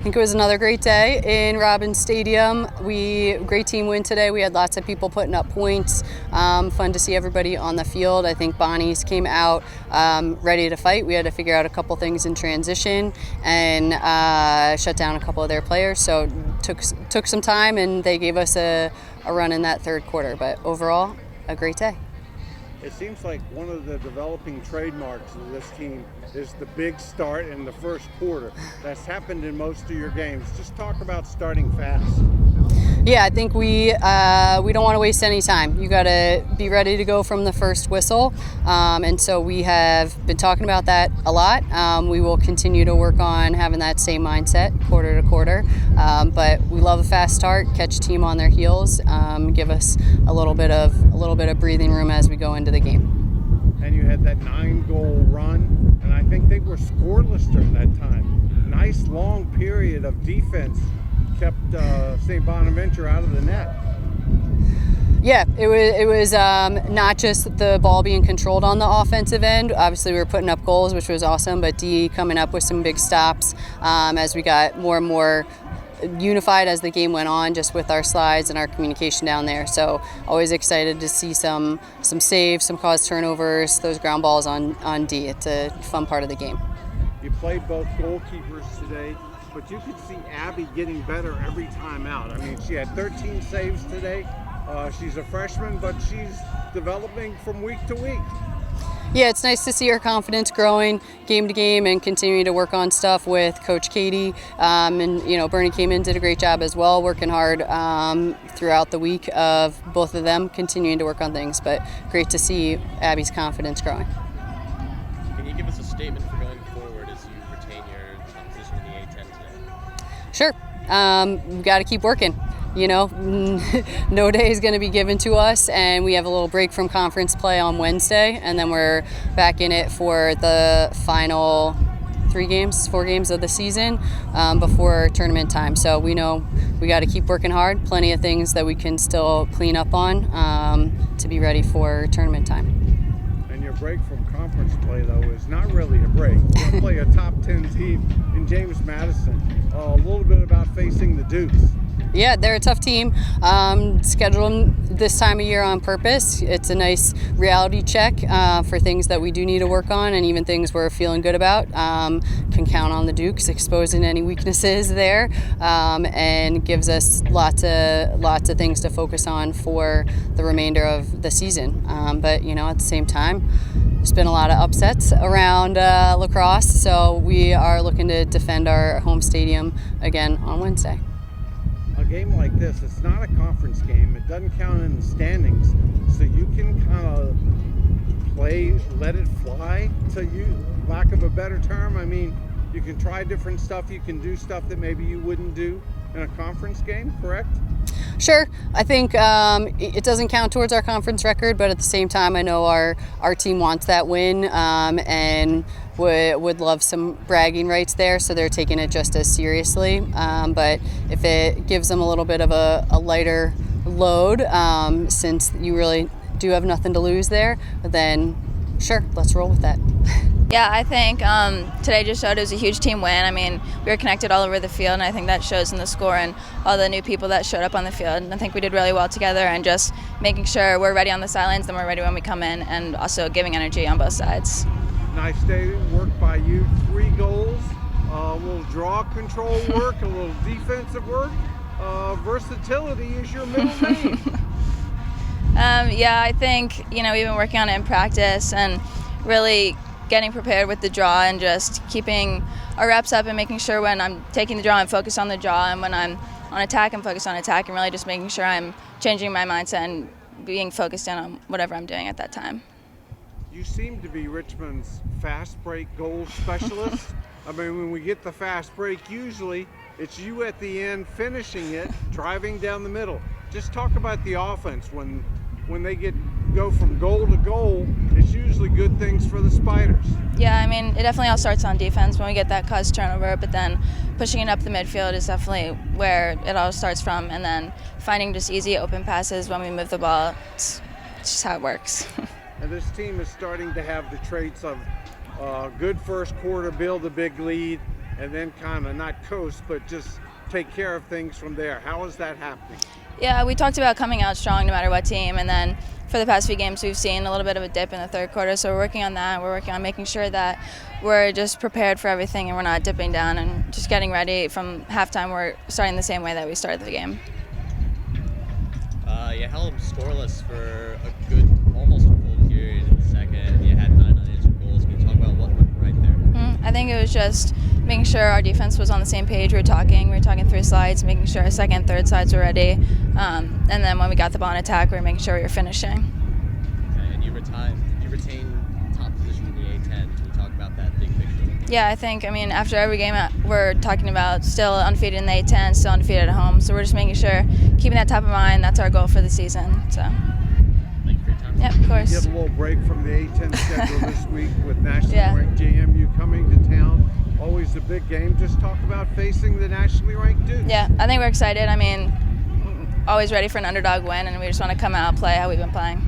think it was another great day in Robbins Stadium. Great team win today. We had lots of people putting up points. Fun to see everybody on the field. I think Bonnie's came out ready to fight. We had to figure out a couple things in transition and shut down a couple of their players. So took some time, and they gave us a run in that third quarter. But overall, a great day. It seems like one of the developing trademarks of this team is the big start in the first quarter. That's happened in most of your games. Just talk about starting fast. Yeah, I think we don't want to waste any time. You got to be ready to go from the first whistle, and so we have been talking about that a lot. We will continue to work on having that same mindset quarter to quarter, but we love a fast start, catch a team on their heels, give us a little bit of breathing room as we go into the game. And you had that 9-goal run, and I think they were scoreless during that time. Nice long period of defense kept St. Bonaventure out of the net. Yeah, it was not just the ball being controlled on the offensive end. Obviously, we were putting up goals, which was awesome, but D coming up with some big stops as we got more and more unified as the game went on, just with our slides and our communication down there. So always excited to see some saves, some caused turnovers, those ground balls on D. It's a fun part of the game. You played both goalkeepers today, but you could see Abby getting better every time out. I mean, she had 13 saves today. She's a freshman, but she's developing from week to week. Yeah, it's nice to see her confidence growing game to game and continuing to work on stuff with Coach Katie. And, Bernie came in, did a great job as well, working hard throughout the week of both of them continuing to work on things. But great to see Abby's confidence growing. Can you give us a statement for going forward as you retain your position in the A10 today? Sure. We've got to keep working. No day is going to be given to us, and we have a little break from conference play on Wednesday, and then we're back in it for the final 4 games of the season before tournament time. So we know we got to keep working hard. Plenty of things that we can still clean up on to be ready for tournament time. And your break from conference play, though, is not really a break. You're going to play a top 10 team in James Madison. A little bit about facing the Dukes. Yeah, they're a tough team. Scheduled them this time of year on purpose. It's a nice reality check for things that we do need to work on, and even things we're feeling good about. Can count on the Dukes exposing any weaknesses there, and gives us lots of things to focus on for the remainder of the season. But at the same time, there's been a lot of upsets around Lacrosse, so we are looking to defend our home stadium again on Wednesday. A game like this, it's not a conference game. It doesn't count in the standings, so you can kind of play, let it fly, to lack of a better term. I mean, you can try different stuff. You can do stuff that maybe you wouldn't do in a conference game, correct? Sure. I think it doesn't count towards our conference record, but at the same time, I know our team wants that win and would love some bragging rights there, so they're taking it just as seriously. But if it gives them a little bit of a lighter load, since you really do have nothing to lose there, then sure, let's roll with that. Yeah, I think today just showed it was a huge team win. I mean, we were connected all over the field, and I think that shows in the score and all the new people that showed up on the field. And I think we did really well together, and just making sure we're ready on the sidelines, then we're ready when we come in, and also giving energy on both sides. Nice day work by you. 3 goals, a little draw control work, a little defensive work. Versatility is your middle name. Yeah, I think we've been working on it in practice and really getting prepared with the draw, and just keeping our reps up and making sure when I'm taking the draw, I'm focused on the draw, and when I'm on attack, I'm focused on attack, and really just making sure I'm changing my mindset and being focused in on whatever I'm doing at that time. You seem to be Richmond's fast break goal specialist. I mean, when we get the fast break, usually it's you at the end finishing it, driving down the middle. Just talk about the offense. When they go from goal to goal, it's usually good things for the Spiders. Yeah, I mean, it definitely all starts on defense when we get that caused turnover, but then pushing it up the midfield is definitely where it all starts from, and then finding just easy open passes when we move the ball. It's just how it works. And this team is starting to have the traits of good first quarter, build a big lead, and then kind of not coast, but just take care of things from there. How is that happening? Yeah, we talked about coming out strong no matter what team, and then for the past few games we've seen a little bit of a dip in the third quarter, so we're working on that. We're working on making sure that we're just prepared for everything and we're not dipping down, and just getting ready from halftime. We're starting the same way that we started the game. You held them scoreless for a good, almost a full period in the second. You had 9 unanswered goals. Can you talk about what went right there? I think it was just making sure our defense was on the same page. We were talking through slides, making sure our second and third sides were ready. And then when we got the ball in attack, we were making sure we were finishing. Okay, and you retain top position in the A10. Can you talk about that big picture? Yeah, after every game, we're talking about still undefeated in the A10, still undefeated at home. So we're just making sure, keeping that top of mind. That's our goal for the season. So. Thank you for your time. Yep, of course. Get a little break from the A10 schedule this week with nationally Yeah. ranked JMU coming to town. Always a big game. Just talk about facing the nationally ranked Duke. Yeah, I think we're excited. Always ready for an underdog win, and we just want to come out and play how we've been playing.